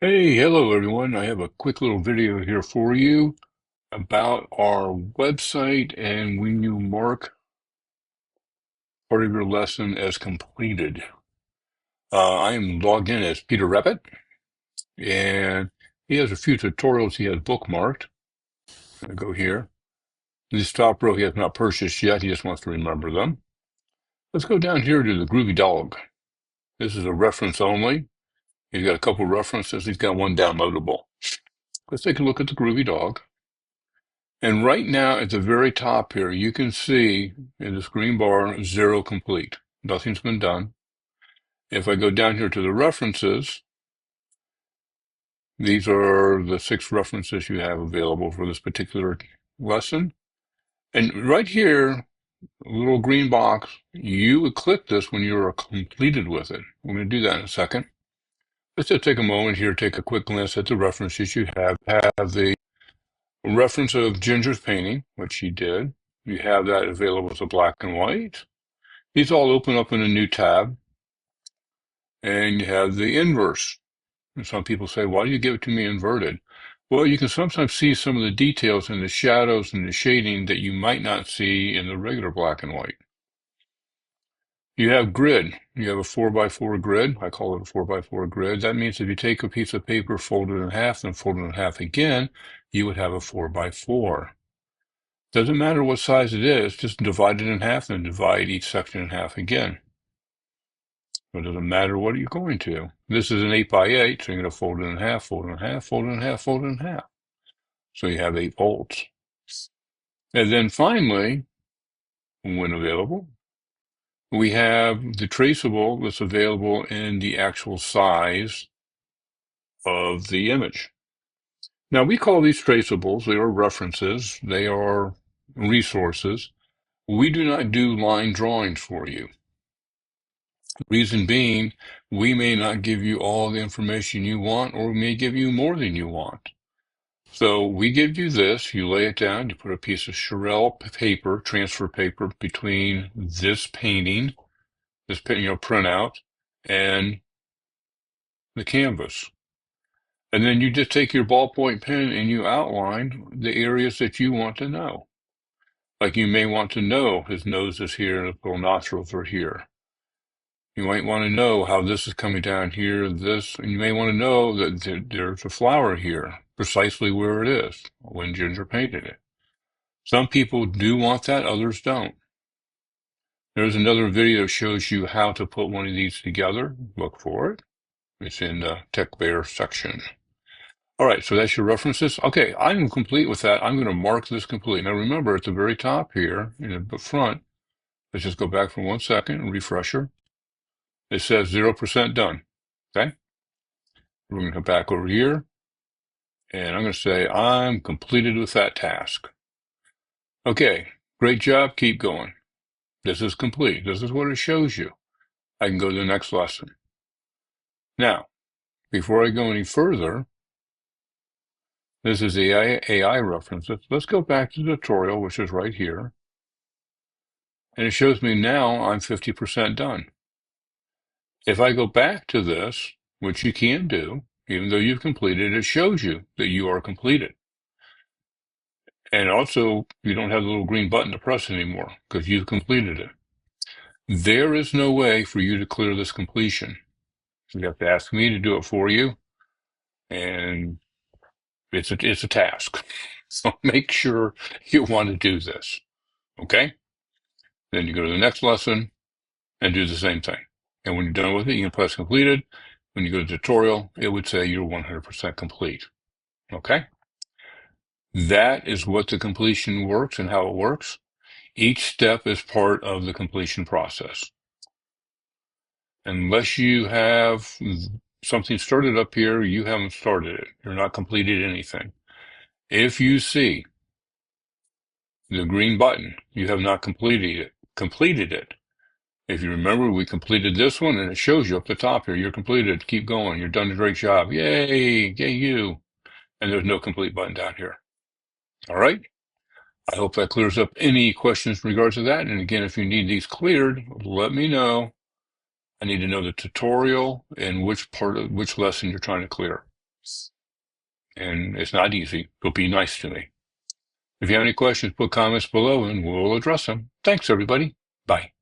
Hey, hello everyone. I have a quick little video here for you about our website and when you mark part of your lesson as completed. I am logged in as Peter Rabbit, and he has a few tutorials he has bookmarked. I go here. This top row he has not purchased yet. He just wants to remember them. Let's go down here to the Groovy Dog. This is a reference only. He's got a couple references. He's got one downloadable. Let's take a look at the Groovy Dog. And right now at the very top here, you can see in this green bar, 0 complete. Nothing's been done. If I go down here to the references, these are the 6 references you have available for this particular lesson. And right here, a little green box, you would click this when you're completed with it. We're going to do that in a second. Let's just take a moment here, take a quick glance at the references you have. Have the reference of Ginger's painting, which he did. You have that available as a black and white. These all open up in a new tab, and you have the inverse. And some people say, why do you give it to me inverted? Well, you can sometimes see some of the details in the shadows and the shading that you might not see in the regular black and white. You have grid. You have a 4x4 grid. I call it a 4x4 grid. That means if you take a piece of paper, fold it in half, and fold it in half again, you would have a 4x4. Doesn't matter what size it is, just divide it in half and divide each section in half again. It doesn't matter what you're going to. This is an 8x8, so you're going to fold it in half, fold it in half, fold it in half, fold it in half. So you have 8 volts. And then finally, when available, we have the traceable that's available in the actual size of the image. Now, we call these traceables. They are references. They are resources. We do not do line drawings for you. Reason being, we may not give you all the information you want, or we may give you more than you want. So we give you this, you lay it down, you put a piece of Sherelle paper, transfer paper, between this painting, this printout, and the canvas. And then you just take your ballpoint pen and you outline the areas that you want to know. Like you may want to know his nose is here and his little nostrils are here. You might want to know how this is coming down here, this, and you may want to know that there's a flower here, precisely where it is, when Ginger painted it. Some people do want that, others don't. There's another video that shows you how to put one of these together. Look for it. It's in the Tech Bear section. All right, so that's your references. Okay, I'm complete with that. I'm going to mark this complete. Now remember, at the very top here, in the front, let's just go back for 1 second, refresher. It says 0% done. Okay? We're going to come back over here, and I'm going to say I'm completed with that task. Okay, great job. Keep going. This is complete. This is what it shows you. I can go to the next lesson. Now, before I go any further, this is the AI references. Let's go back to the tutorial, which is right here. And it shows me now I'm 50% done. If I go back to this, which you can do, even though you've completed, it shows you that you are completed. And also, you don't have the little green button to press anymore because you've completed it. There is no way for you to clear this completion. You have to ask me to do it for you, and it's a task. So make sure you want to do this, okay? Then you go to the next lesson and do the same thing. And when you're done with it, you can press completed. When you go to tutorial, it would say you're 100% complete, okay? That is what the completion works and how it works. Each step is part of the completion process. Unless you have something started up here, you haven't started it. You're not completed anything. If you see the green button, you have not completed it. If you remember, we completed this one, and it shows you up the top here. You're completed. Keep going. You've done a great job. Yay! Yay, you! And there's no complete button down here. All right? I hope that clears up any questions in regards to that. And again, if you need these cleared, let me know. I need to know the tutorial and which lesson you're trying to clear. And it's not easy, but be nice to me. If you have any questions, put comments below and we'll address them. Thanks, everybody. Bye.